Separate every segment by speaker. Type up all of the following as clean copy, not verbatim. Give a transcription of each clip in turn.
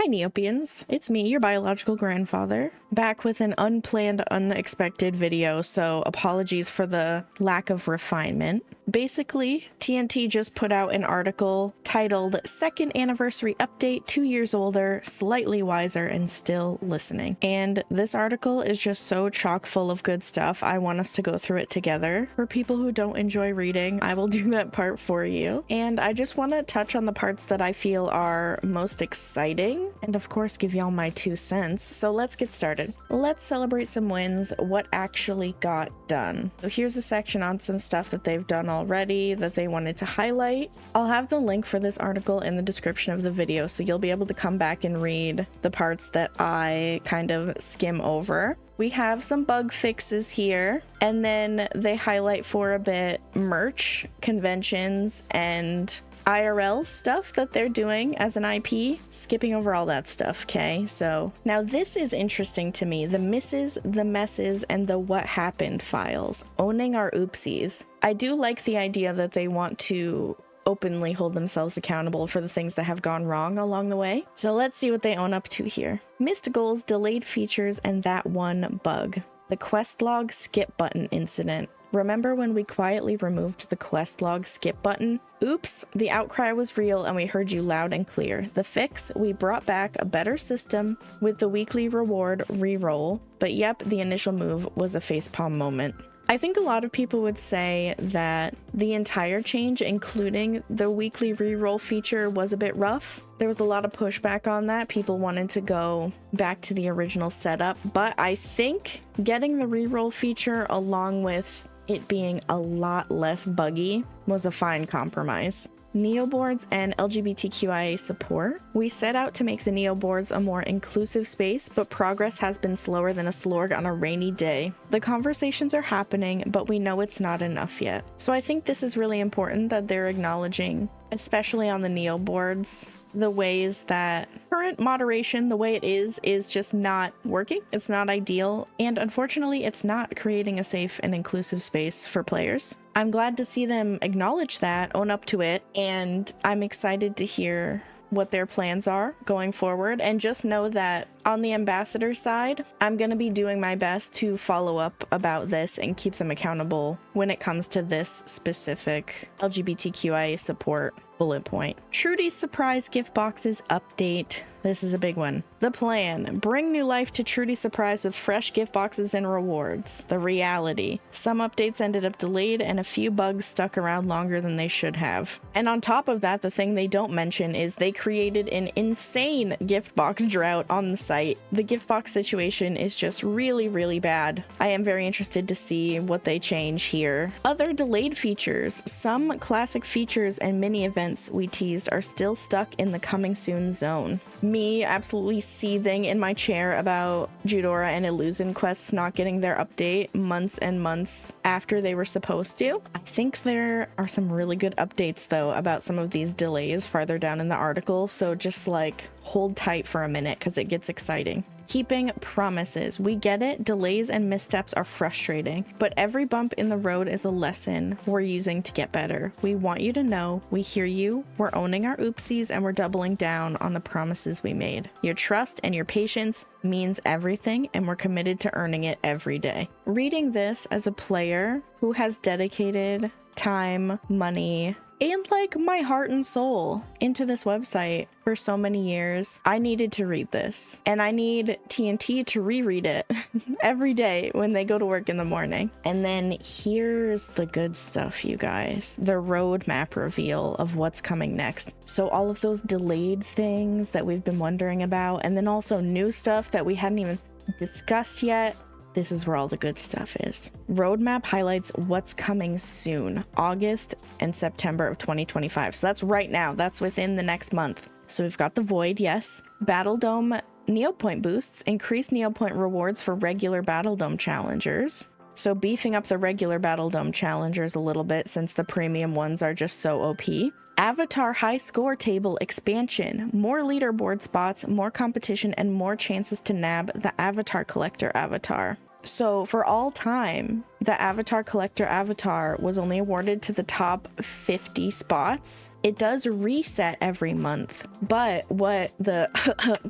Speaker 1: Hi Neopians, it's me, your biological grandfather, back with an unplanned, unexpected video, so apologies for the lack of refinement. Basically, TNT just put out an article titled Second Anniversary Update, 2 years older, slightly wiser, and still listening. And this article is just so chock full of good stuff. I want us to go through it together. For people who don't enjoy reading, I will do that part for you. And I just want to touch on the parts that I feel are most exciting, and of course give y'all my 2 cents. So let's get started. Let's celebrate some wins, what actually got done. So here's a section on some stuff that they've done already that they wanted to highlight. I'll have the link for this article in the description of the video, so you'll be able to come back and read the parts that I kind of skim over. We have some bug fixes here, and then they highlight for a bit merch, conventions, and IRL stuff that they're doing as an IP, skipping over all that stuff, okay? So now this is interesting to me. The misses, the messes, and the what happened files. Owning our oopsies. I do like the idea that they want to openly hold themselves accountable for the things that have gone wrong along the way. So let's see what they own up to here. Missed goals, delayed features, and that one bug. The quest log skip button incident. Remember when we quietly removed the quest log skip button? Oops, the outcry was real and we heard you loud and clear. The fix, we brought back a better system with the weekly reward reroll, but yep, the initial move was a facepalm moment. I think a lot of people would say that the entire change, including the weekly reroll feature, was a bit rough. There was a lot of pushback on that. People wanted to go back to the original setup, but I think getting the reroll feature along with it being a lot less buggy was a fine compromise. Neoboards and LGBTQIA support. We set out to make the Neoboards a more inclusive space, but progress has been slower than a slorg on a rainy day. The conversations are happening, but we know it's not enough yet. So I think this is really important that they're acknowledging, especially on the Neoboards, the ways that current moderation, the way it is just not working. It's not ideal, and unfortunately, it's not creating a safe and inclusive space for players. I'm glad to see them acknowledge that, own up to it, and I'm excited to hear what their plans are going forward. And just know that on the ambassador side, I'm going to be doing my best to follow up about this and keep them accountable when it comes to this specific LGBTQIA support bullet point. Trudy's surprise gift boxes update. This is a big one. The plan: bring new life to Trudy's surprise with fresh gift boxes and rewards. The reality: some updates ended up delayed and a few bugs stuck around longer than they should have. And on top of that, the thing they don't mention is they created an insane gift box drought on the site. The gift box situation is just really, really bad. I am very interested to see what they change here. Other delayed features: some classic features and mini events we teased are still stuck in the coming soon zone. Me absolutely seething in my chair about Judora and Illusion quests not getting their update months and months after they were supposed to. I think there are some really good updates though about some of these delays farther down in the article, so just like hold tight for a minute because it gets exciting. Keeping promises. We get it, delays and missteps are frustrating, but every bump in the road is a lesson we're using to get better. We want you to know we hear you, we're owning our oopsies, and we're doubling down on the promises we made. Your trust and your patience means everything, and we're committed to earning it every day. Reading this as a player who has dedicated time, money, and like my heart and soul into this website for so many years, I needed to read this, and I need TNT to reread it every day when they go to work in the morning. And then here's the good stuff, you guys. The roadmap reveal of what's coming next. So all of those delayed things that we've been wondering about, and then also new stuff that we hadn't even discussed yet. This is where all the good stuff is. Roadmap highlights what's coming soon, August and September of 2025. So that's right now. That's within the next month. So we've got the Void, yes. Battle Dome Neopoint boosts, increased Neopoint rewards for regular Battle Dome challengers. So beefing up the regular Battle Dome challengers a little bit since the premium ones are just so OP. Avatar high score table expansion, more leaderboard spots, more competition, and more chances to nab the avatar collector avatar. So for all time, the Avatar Collector avatar was only awarded to the top 50 spots. It does reset every month, but what the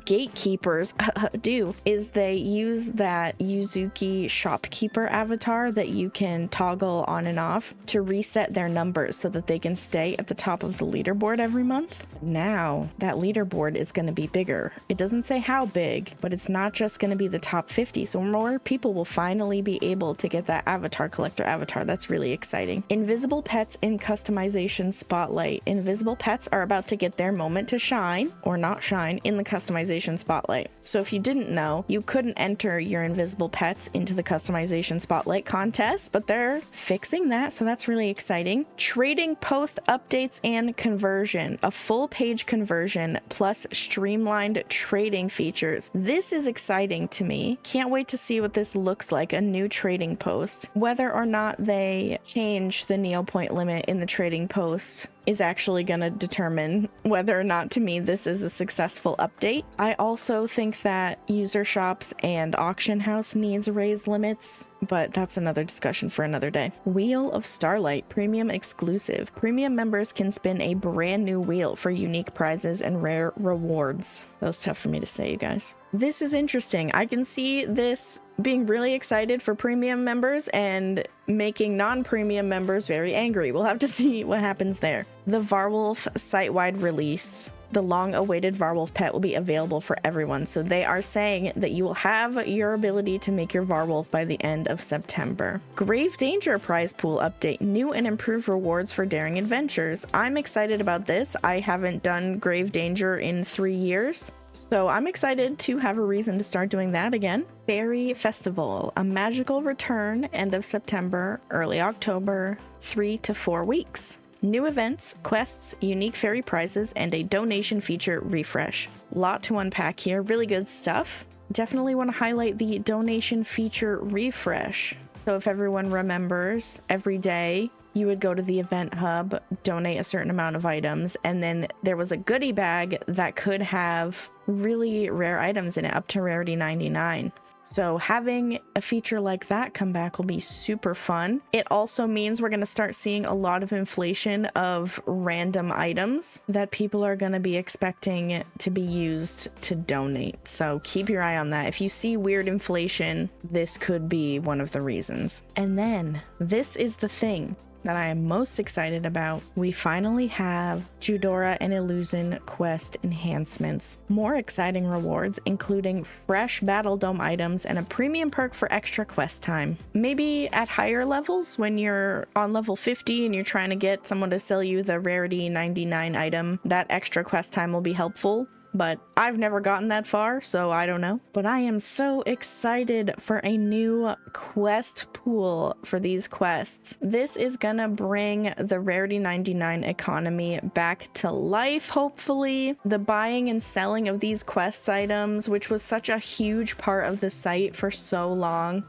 Speaker 1: gatekeepers do is they use that Yuzuki shopkeeper avatar that you can toggle on and off to reset their numbers so that they can stay at the top of the leaderboard every month. Now that leaderboard is going to be bigger. It doesn't say how big, but it's not just going to be the top 50, so more people will finally be able to get that Avatar Collector avatar. That's really exciting. Invisible pets in customization spotlight. Invisible pets are about to get their moment to shine, or not shine, in the customization spotlight. So if you didn't know, you couldn't enter your invisible pets into the customization spotlight contest, but they're fixing that, so that's really exciting. Trading post updates and conversion. A full page conversion plus streamlined trading features. This is exciting to me. Can't wait to see what this looks like, a new trading post. Whether or not they change the Neopoint limit in the trading post is actually going to determine whether or not, to me, this is a successful update. I also think that user shops and auction house needs raised limits, but that's another discussion for another day. Wheel of Starlight Premium exclusive. Premium members can spin a brand new wheel for unique prizes and rare rewards. That was tough for me to say, you guys. This is interesting. I can see this being really excited for premium members and making non-premium members very angry. We'll have to see what happens there. The Varwolf site-wide release. The long-awaited Varwolf pet will be available for everyone. So they are saying that you will have your ability to make your Varwolf by the end of September. Grave Danger prize pool update. New and improved rewards for daring adventures. I'm excited about this. I haven't done Grave Danger in 3 years, so I'm excited to have a reason to start doing that again. Fairy Festival, a magical return, end of September, early October, 3 to 4 weeks. New events, quests, unique fairy prizes, and a donation feature refresh. Lot to unpack here, really good stuff. Definitely want to highlight the donation feature refresh. So if everyone remembers, every day you would go to the event hub, donate a certain amount of items, and then there was a goodie bag that could have really rare items in it, up to rarity 99. So having a feature like that come back will be super fun. It also means we're going to start seeing a lot of inflation of random items that people are going to be expecting to be used to donate. So keep your eye on that. If you see weird inflation, this could be one of the reasons. And then this is the thing that I am most excited about. We finally have Judora and Illusion quest enhancements. More exciting rewards, including fresh Battle Dome items and a premium perk for extra quest time. Maybe at higher levels, when you're on level 50 and you're trying to get someone to sell you the rarity 99 item, that extra quest time will be helpful. But I've never gotten that far, so I don't know. But I am so excited for a new quest pool for these quests. This is gonna bring the Rarity 99 economy back to life, hopefully. The buying and selling of these quest items, which was such a huge part of the site for so long,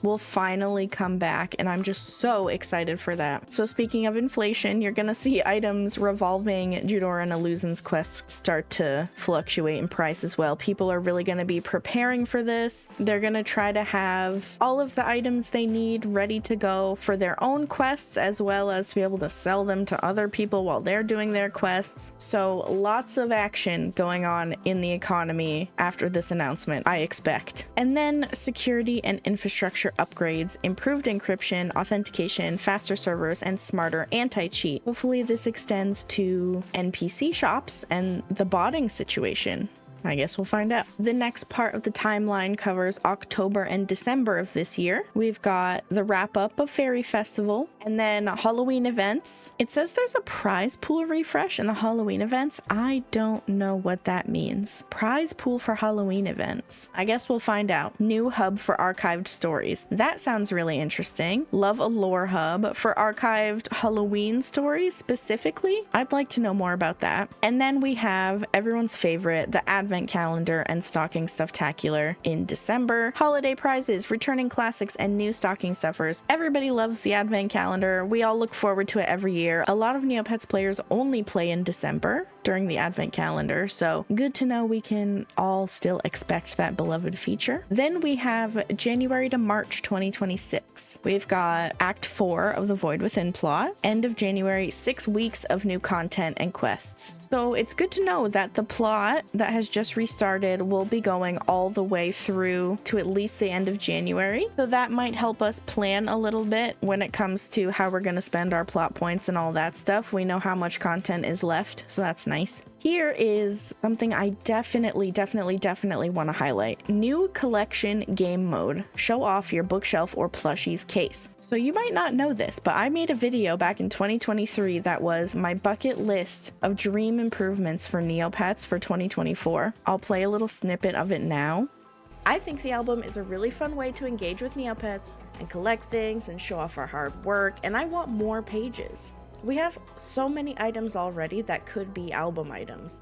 Speaker 1: will finally come back, and I'm just so excited for that. So speaking of inflation, you're gonna see items revolving Judora and Illusion's quests start to fluctuate in price as well. People are really gonna be preparing for this. They're gonna try to have all of the items they need ready to go for their own quests, as well as to be able to sell them to other people while they're doing their quests. So lots of action going on in the economy after this announcement, I expect. And then security and infrastructure upgrades, improved encryption, authentication, faster servers, and smarter anti-cheat. Hopefully this extends to NPC shops and the botting situation. I guess we'll find out. The next part of the timeline covers October and December of this year. We've got the wrap up of Fairy Festival and then Halloween events. It says there's a prize pool refresh in the Halloween events. I don't know what that means. Prize pool for Halloween events. I guess we'll find out. New hub for archived stories. That sounds really interesting. Love a lore hub for archived Halloween stories specifically. I'd like to know more about that. And then we have everyone's favorite, the Advent calendar and stocking stufftacular in December. Holiday prizes, returning classics, and new stocking stuffers. Everybody loves the Advent calendar. We all look forward to it every year. A lot of Neopets players only play in December, during the advent calendar, so good to know we can all still expect that beloved feature. Then we have January to March 2026. We've got Act 4 of the Void Within plot. End of January, 6 weeks of new content and quests. So it's good to know that the plot that has just restarted will be going all the way through to at least the end of January. So that might help us plan a little bit when it comes to how we're going to spend our plot points and all that stuff. We know how much content is left, so that's nice. Here is something I definitely want to highlight. New collection game mode. Show off your bookshelf or plushies case. So you might not know this, but I made a video back in 2023 that was my bucket list of dream improvements for Neopets for 2024. I'll play a little snippet of it now. I think the album is a really fun way to engage with Neopets and collect things and show off our hard work, and I want more pages. We have so many items already that could be album items.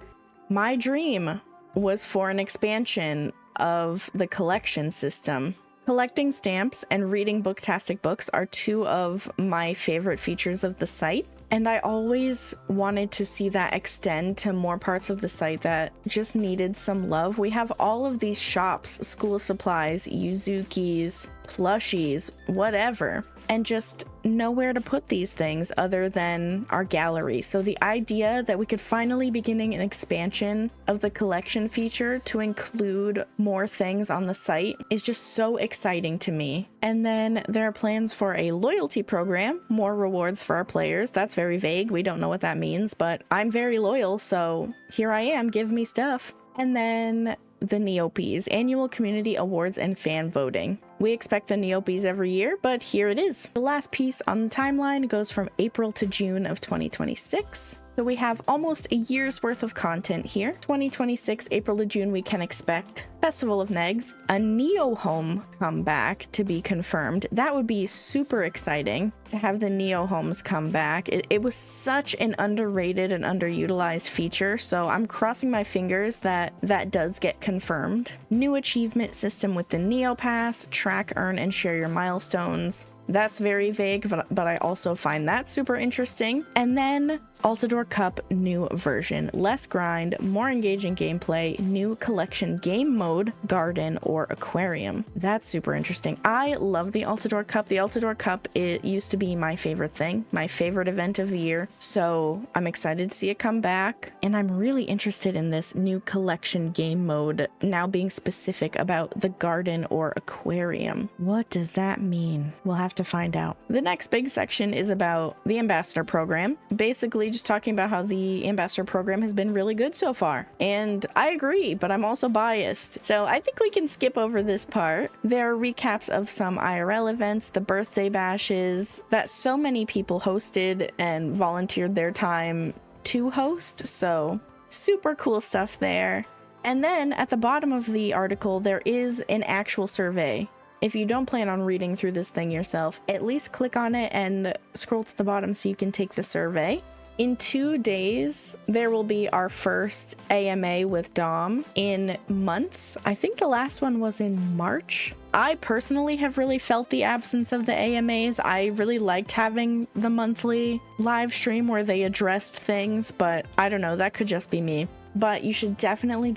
Speaker 1: My dream was for an expansion of the collection system. Collecting stamps and reading booktastic books are two of my favorite features of the site, and I always wanted to see that extend to more parts of the site that just needed some love. We have all of these shops, school supplies, Yuzukis, plushies, whatever, and just nowhere to put these things other than our gallery. So the idea that we could finally be getting an expansion of the collection feature to include more things on the site is just so exciting to me. And then there are plans for a loyalty program, more rewards for our players. That's very vague. We don't know what that means, but I'm very loyal, so here I am, give me stuff. And then the Neopets, annual community awards and fan voting. We expect the Neopets every year, but here it is. The last piece on the timeline goes from April to June of 2026. So we have almost a year's worth of content here. 2026, April to June, we can expect Festival of Negs, a Neo Home comeback to be confirmed. That would be super exciting to have the Neo Homes come back. It was such an underrated and underutilized feature, so I'm crossing my fingers that that does get confirmed. New achievement system with the Neo Pass, track, earn, and share your milestones. That's very vague, but I also find that super interesting. And then Altador Cup new version. Less grind, more engaging gameplay, new collection game mode, garden, or aquarium. That's super interesting. I love the Altador Cup. The Altador Cup, it used to be my favorite thing, my favorite event of the year. So I'm excited to see it come back. And I'm really interested in this new collection game mode, now being specific about the garden or aquarium. What does that mean? We'll have to find out. The next big section is about the ambassador program. Basically just talking about how the ambassador program has been really good so far. And I agree, but I'm also biased. So I think we can skip over this part. There are recaps of some IRL events, the birthday bashes that so many people hosted and volunteered their time to host. So super cool stuff there. And then at the bottom of the article, there is an actual survey. If you don't plan on reading through this thing yourself, at least click on it and scroll to the bottom so you can take the survey. In 2 days, there will be our first AMA with Dom in months. I think the last one was in March. I personally have really felt the absence of the AMAs. I really liked having the monthly live stream where they addressed things, but I don't know, that could just be me. But you should definitely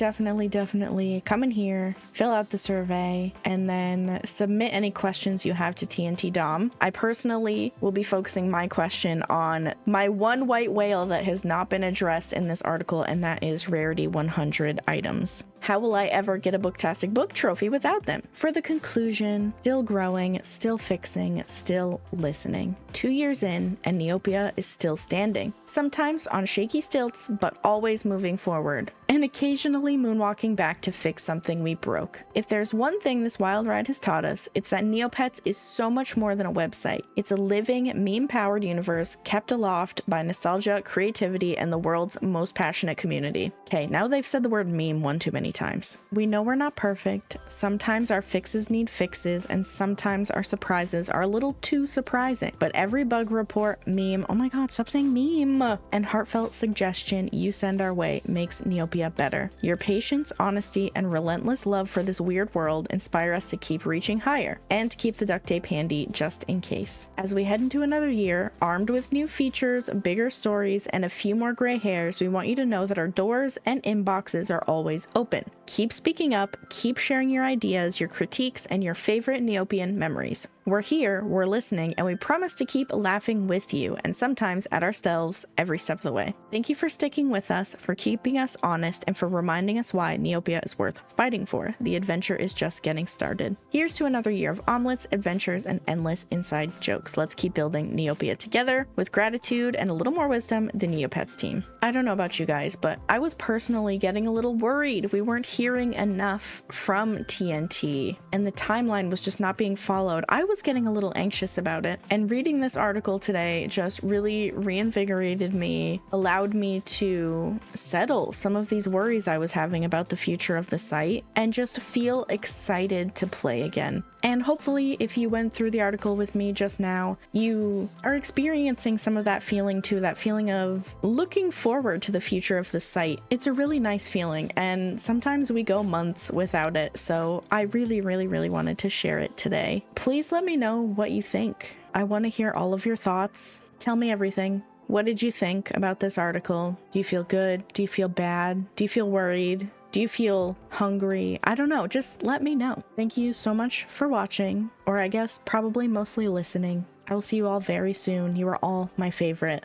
Speaker 1: come in here, fill out the survey, and then submit any questions you have to TNT Dom. I personally will be focusing my question on my one white whale that has not been addressed in this article, and that is rarity 100 items. How will I ever get a Booktastic Book trophy without them? For the conclusion, still growing, still fixing, still listening. 2 years in, and Neopia is still standing. Sometimes on shaky stilts, but always moving forward. And occasionally moonwalking back to fix something we broke. If there's one thing this wild ride has taught us, it's that Neopets is so much more than a website. It's a living, meme-powered universe kept aloft by nostalgia, creativity, and the world's most passionate community. Okay, now they've said the word meme one too many many times. We know we're not perfect. Sometimes our fixes need fixes, and sometimes our surprises are a little too surprising. But every bug report, meme, oh my god, stop saying meme, and heartfelt suggestion you send our way makes Neopia better. Your patience, honesty, and relentless love for this weird world inspire us to keep reaching higher and to keep the duct tape handy just in case. As we head into another year, armed with new features, bigger stories, and a few more gray hairs, we want you to know that our doors and inboxes are always open. Keep speaking up, keep sharing your ideas, your critiques, and your favorite Neopian memories. We're here, we're listening, and we promise to keep laughing with you, and sometimes at ourselves every step of the way. Thank you for sticking with us, for keeping us honest, and for reminding us why Neopia is worth fighting for. The adventure is just getting started. Here's to another year of omelets, adventures, and endless inside jokes. Let's keep building Neopia together with gratitude and a little more wisdom, the Neopets team. I don't know about you guys, but I was personally getting a little worried. We weren't hearing enough from TNT, and the timeline was just not being followed. I was getting a little anxious about it, and reading this article today just really reinvigorated me, allowed me to settle some of these worries I was having about the future of the site, and just feel excited to play again. And hopefully, if you went through the article with me just now, you are experiencing some of that feeling too, that feeling of looking forward to the future of the site. It's a really nice feeling, and sometimes we go months without it, so I really wanted to share it today. Please let me know what you think. I want to hear all of your thoughts. Tell me everything. What did you think about this article? Do you feel good? Do you feel bad? Do you feel worried? Do you feel hungry? I don't know. Just let me know. Thank you so much for watching, or I guess probably mostly listening. I will see you all very soon. You are all my favorite.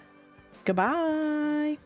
Speaker 1: Goodbye.